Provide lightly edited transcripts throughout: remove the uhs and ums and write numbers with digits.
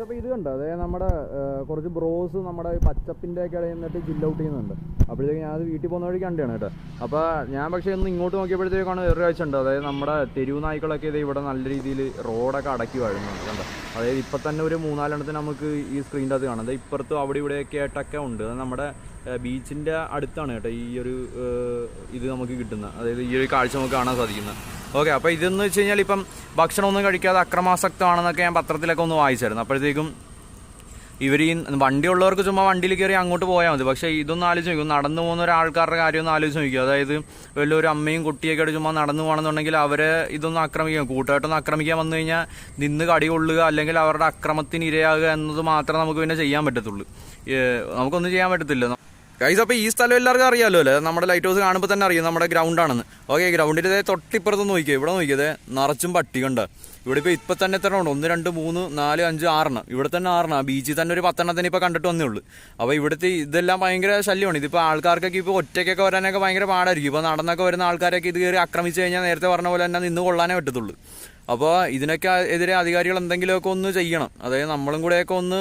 അപ്പോൾ ഇത് കണ്ടോ, അതായത് നമ്മുടെ കുറച്ച് ബ്രോസ് നമ്മുടെ പച്ചപ്പിൻ്റെ ഒക്കെ ഇടയിൽ നിന്നിട്ട് ജില്ല ഔട്ട് ചെയ്യുന്നുണ്ട്. അപ്പോഴത്തേക്ക് ഞാനത് വീട്ടിൽ പോകുന്ന വഴി കണ്ടാണ് കേട്ടോ. അപ്പോൾ ഞാൻ പക്ഷേ ഒന്ന് ഇങ്ങോട്ട് നോക്കിയപ്പോഴത്തേക്കാണ് വേറൊരു കാഴ്ച ഉണ്ട്. അതായത് നമ്മുടെ തെരുവ് നായ്ക്കളൊക്കെ ഇത് ഇവിടെ നല്ല രീതിയിൽ റോഡൊക്കെ അടക്കി വാഴുന്നുണ്ട് കണ്ടോ. അതായത് ഇപ്പം തന്നെ ഒരു 3-4 നമുക്ക് ഈ സ്ക്രീനിൻ്റെ അത് കാണാം. അതായത് ഇപ്പുറത്തും അവിടെ ഇവിടെയൊക്കെ ആയിട്ടൊക്കെ ഉണ്ട്. അത് നമ്മുടെ ബീച്ചിൻ്റെ അടുത്താണ് കേട്ടോ ഈ ഒരു ഇത് നമുക്ക് കിട്ടുന്നത്. അതായത് ഈ ഒരു കാഴ്ച നമുക്ക് കാണാൻ സാധിക്കുന്നത്. ഓക്കെ, അപ്പോൾ ഇതെന്ന് വെച്ച് കഴിഞ്ഞാൽ ഇപ്പം ഭക്ഷണമൊന്നും കഴിക്കാതെ അക്രമാസക്തമാണെന്നൊക്കെ ഞാൻ പത്രത്തിലൊക്കെ ഒന്ന് വായിച്ചായിരുന്നു. അപ്പോഴത്തേക്കും ഇവർ ഈ വണ്ടിയുള്ളവർക്ക് ചുമ്മാ വണ്ടിയിൽ കയറി അങ്ങോട്ട് പോയാൽ മതി. പക്ഷേ ഇതൊന്നും ആലോചിച്ച് നോക്കും, നടന്നു പോകുന്ന ഒരാൾക്കാരുടെ കാര്യം ഒന്ന് ആലോചിച്ച് നോക്കുക. അതായത് വലിയൊരു അമ്മയും കുട്ടിയൊക്കെ ആയിട്ട് ചുമ്മാ നടന്നു പോകണമെന്നുണ്ടെങ്കിൽ അവരെ ഇതൊന്നും ആക്രമിക്കാം, കൂട്ടായിട്ടൊന്നും ആക്രമിക്കാൻ വന്നു കഴിഞ്ഞാൽ നിന്ന് കടി കൊള്ളുക അല്ലെങ്കിൽ അവരുടെ അക്രമത്തിന് ഇരയാകുക എന്നത് മാത്രമേ നമുക്ക് പിന്നെ ചെയ്യാൻ പറ്റത്തുള്ളൂ. നമുക്കൊന്നും ചെയ്യാൻ പറ്റത്തില്ല. ഗൈസ്, അപ്പോൾ ഈ സ്ഥലം എല്ലാവർക്കും അറിയാമല്ലോ അല്ലേ, നമ്മുടെ ലൈറ്റ് ഹൗസ് കാണുമ്പോൾ തന്നെ അറിയാം നമ്മുടെ ഗ്രൗണ്ടാണെന്ന്. ഓക്കെ, ഗ്രൗണ്ടിൻ്റെ തൊട്ടിപ്പുറത്ത് നോക്കിയോ, ഇവിടെ നോക്കിയത് നിറച്ചും പട്ടി കണ്ട. ഇവിടെ ഇപ്പോൾ തന്നെ എത്ര ഉണ്ട്? 1 2 3 4 5 6 ഇവിടെ തന്നെ 6. ബീച്ചിൽ തന്നെ ഒരു 10 ഇപ്പോൾ കണ്ടിട്ട് വന്നേ ഉള്ളൂ. അപ്പോൾ ഇവിടുത്തെ ഇതെല്ലാം ഭയങ്കര ശല്യമാണ്. ഇതിപ്പോൾ ആൾക്കാർക്കൊക്കെ ഇപ്പോൾ ഒറ്റയ്ക്കൊക്കെ വരാനൊക്കെ ഭയങ്കര പാടായിരിക്കും. ഇപ്പോൾ നടന്നൊക്കെ വരുന്ന ആൾക്കാരൊക്കെ ഇത് കയറി ആക്രമിച്ച് കഴിഞ്ഞാൽ നേരത്തെ പറഞ്ഞ പോലെ തന്നെ നിന്ന് കൊള്ളാനേ പറ്റത്തുള്ളൂ. അപ്പോൾ ഇതിനൊക്കെ എതിരെ അധികാരികൾ എന്തെങ്കിലുമൊക്കെ ഒന്ന് ചെയ്യണം. അതായത് നമ്മളും കൂടെയൊക്കെ ഒന്ന്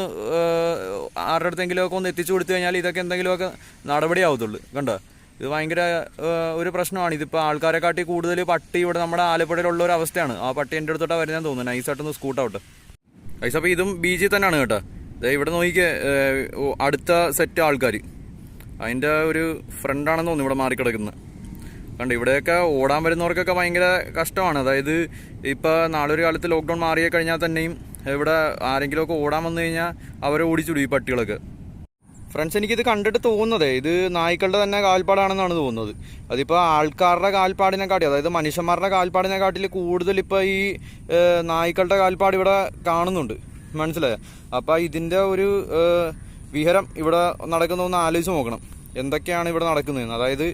ആരുടെ അടുത്തെങ്കിലുമൊക്കെ ഒന്ന് എത്തിച്ചു കൊടുത്തു കഴിഞ്ഞാൽ ഇതൊക്കെ എന്തെങ്കിലുമൊക്കെ നടപടിയാവത്തുള്ളൂ. കണ്ടോ, ഇത് ഭയങ്കര ഒരു പ്രശ്നമാണ്. ഇതിപ്പോൾ ആൾക്കാരെക്കാട്ടി കൂടുതൽ പട്ടി ഇവിടെ നമ്മുടെ ആലപ്പുഴയിലുള്ള ഒരു അവസ്ഥയാണ്. ആ പട്ടി എൻ്റെ അടുത്തോട്ടാണ് വരുന്നതെന്ന് തോന്നുന്നു. നൈസായിട്ടൊന്ന് സ്കൂട്ടാവട്ടെ ഗൈസ്. അപ്പോൾ ഇതും ബീച്ചിൽ തന്നെയാണ് കേട്ടോ. ഇവിടെ നോക്കിക്കേ, അടുത്ത സെറ്റ് ആൾക്കാർ അതിൻ്റെ ഒരു ഫ്രണ്ടാണെന്ന് തോന്നുന്നു ഇവിടെ മാറിക്കിടക്കുന്നത് കണ്ട്. ഇവിടെയൊക്കെ ഓടാൻ വരുന്നവർക്കൊക്കെ ഭയങ്കര കഷ്ടമാണ്. അതായത് ഇപ്പോൾ നാളൊരു കാലത്ത് ലോക്ക്ഡൗൺ മാറിയ കഴിഞ്ഞാൽ തന്നെയും ഇവിടെ ആരെങ്കിലുമൊക്കെ ഓടാൻ വന്നു കഴിഞ്ഞാൽ അവരെ ഓടിച്ചിടും ഈ പട്ടികളൊക്കെ. ഫ്രണ്ട്സ്, എനിക്കിത് കണ്ടിട്ട് തോന്നുന്നത് ഇത് നായ്ക്കളുടെ തന്നെ കാൽപ്പാടാണെന്നാണ് തോന്നുന്നത്. അതിപ്പോൾ ആൾക്കാരുടെ കാൽപ്പാടിനെക്കാട്ടി, അതായത് മനുഷ്യന്മാരുടെ കാൽപ്പാടിനെക്കാട്ടിൽ കൂടുതൽ ഇപ്പോൾ ഈ നായ്ക്കളുടെ കാൽപ്പാട് ഇവിടെ കാണുന്നുണ്ട്. മനസ്സിലായോ? അപ്പോൾ ഇതിൻ്റെ ഒരു വിഹരം ഇവിടെ നടക്കുന്നതൊന്ന് ആലോചിച്ച് നോക്കണം. എന്തൊക്കെയാണ് ഇവിടെ നടക്കുന്നതെന്ന്. അതായത്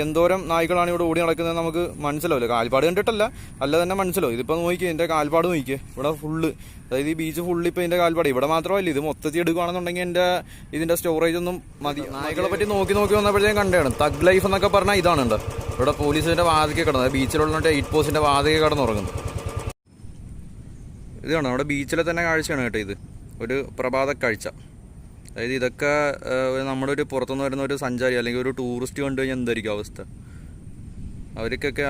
എന്തോരം നായ്ക്കളാണ് ഇവിടെ ഓടി നടക്കുന്നതെന്ന് നമുക്ക് മനസ്സിലാവില്ല. കാൽപ്പാട് കണ്ടിട്ടല്ല, അല്ല തന്നെ മനസ്സിലാവും. ഇതിപ്പോൾ നോക്കിയേ, എൻ്റെ കാൽപ്പാട് നോക്കിയേ, ഇവിടെ ഫുള്ള്, അതായത് ഈ ബീച്ച് ഫുള്ള് ഇപ്പോൾ ഇതിൻ്റെ കാൽപ്പാട്. ഇവിടെ മാത്രമല്ല, ഇത് മൊത്തത്തിൽ എടുക്കുകയാണെന്നുണ്ടെങ്കിൽ ഇതിൻ്റെ സ്റ്റോറേജ് ഒന്നും മതി. നായ്ക്കളെ പറ്റി നോക്കി വന്നപ്പോഴത്തേക്കും കണ്ടാണ് തഗ് ലൈഫ് എന്നൊക്കെ പറഞ്ഞാൽ ഇതാണ് കേട്ടോ. ഇവിടെ പോലീസിൻ്റെ വാതിക്കെ കിടന്നത്, ബീച്ചിലുള്ള 8 പോസ്റ്റിൻ്റെ വാതിക്കെ കിടന്നുറങ്ങുന്നത്. ഇത് കാണാം, നമ്മുടെ ബീച്ചിലെ തന്നെ കാഴ്ചയാണ് കേട്ടോ ഇത്, ഒരു പ്രഭാത കാഴ്ച. അതായത് ഇതൊക്കെ നമ്മുടെ ഒരു പുറത്തുനിന്ന് വരുന്ന ഒരു സഞ്ചാരി അല്ലെങ്കിൽ ഒരു ടൂറിസ്റ്റ് കണ്ടു കഴിഞ്ഞാൽ എന്തായിരിക്കും അവസ്ഥ?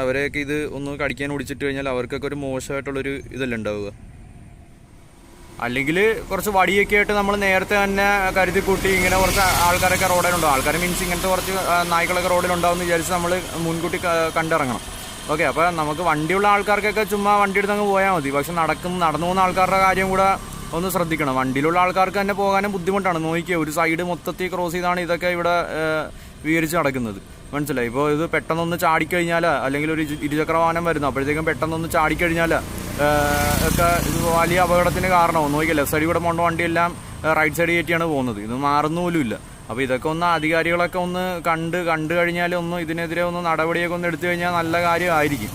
അവരെയൊക്കെ ഇത് ഒന്ന് കടിക്കാൻ ഓടിച്ചിട്ട് കഴിഞ്ഞാൽ അവർക്കൊക്കെ ഒരു മോശമായിട്ടുള്ളൊരു ഇതല്ലേ ഉണ്ടാവുക. അല്ലെങ്കിൽ കുറച്ച് വടിയൊക്കെ ആയിട്ട് നമ്മൾ നേരത്തെ തന്നെ കരുതി കൂട്ടി ഇങ്ങനെ കുറച്ച് ആൾക്കാരൊക്കെ റോഡിലുണ്ടാവും. ആൾക്കാർ മീൻസ് ഇങ്ങനത്തെ കുറച്ച് നായ്ക്കളൊക്കെ റോഡിലുണ്ടാവും എന്ന് വിചാരിച്ച് നമ്മൾ മുൻകൂട്ടി കണ്ടിറങ്ങണം. ഓക്കെ, അപ്പോൾ നമുക്ക് വണ്ടിയുള്ള ആൾക്കാർക്കൊക്കെ ചുമ്മാ വണ്ടി എടുത്തങ്ങ് പോയാൽ മതി. പക്ഷെ നടന്നു പോകുന്ന ആൾക്കാരുടെ കാര്യം കൂടെ ഒന്ന് ശ്രദ്ധിക്കണം. വണ്ടിയിലുള്ള ആൾക്കാർക്ക് തന്നെ പോകാനും ബുദ്ധിമുട്ടാണ്. നോക്കിക്കുക, ഒരു സൈഡ് മൊത്തത്തിൽ ക്രോസ് ചെയ്താണ് ഇതൊക്കെ ഇവിടെ വിവരിച്ച് നടക്കുന്നത്. മനസ്സിലായി? ഇപ്പോൾ ഇത് പെട്ടെന്നൊന്ന് ചാടിക്കഴിഞ്ഞാൽ, അല്ലെങ്കിൽ ഒരു ഇരുചക്ര വാഹനം വരുന്നു, അപ്പോഴത്തേക്കും പെട്ടെന്നൊന്ന് ചാടിക്കഴിഞ്ഞാൽ ഒക്കെ ഇത് വലിയ അപകടത്തിന് കാരണമാവും. നോക്കിയാൽ ലെഫ്റ്റ് സൈഡിൽ കൂടെ പോകേണ്ട വണ്ടിയെല്ലാം റൈറ്റ് സൈഡ് കയറ്റിയാണ് പോകുന്നത്. ഇത് മാറുന്ന പോലും ഇല്ല. അപ്പോൾ ഇതൊക്കെ ഒന്ന് അധികാരികളൊക്കെ ഒന്ന് കണ്ടു കഴിഞ്ഞാൽ ഒന്ന് ഇതിനെതിരെ ഒന്ന് നടപടിയൊക്കെ ഒന്ന് എടുത്തു കഴിഞ്ഞാൽ നല്ല കാര്യമായിരിക്കും.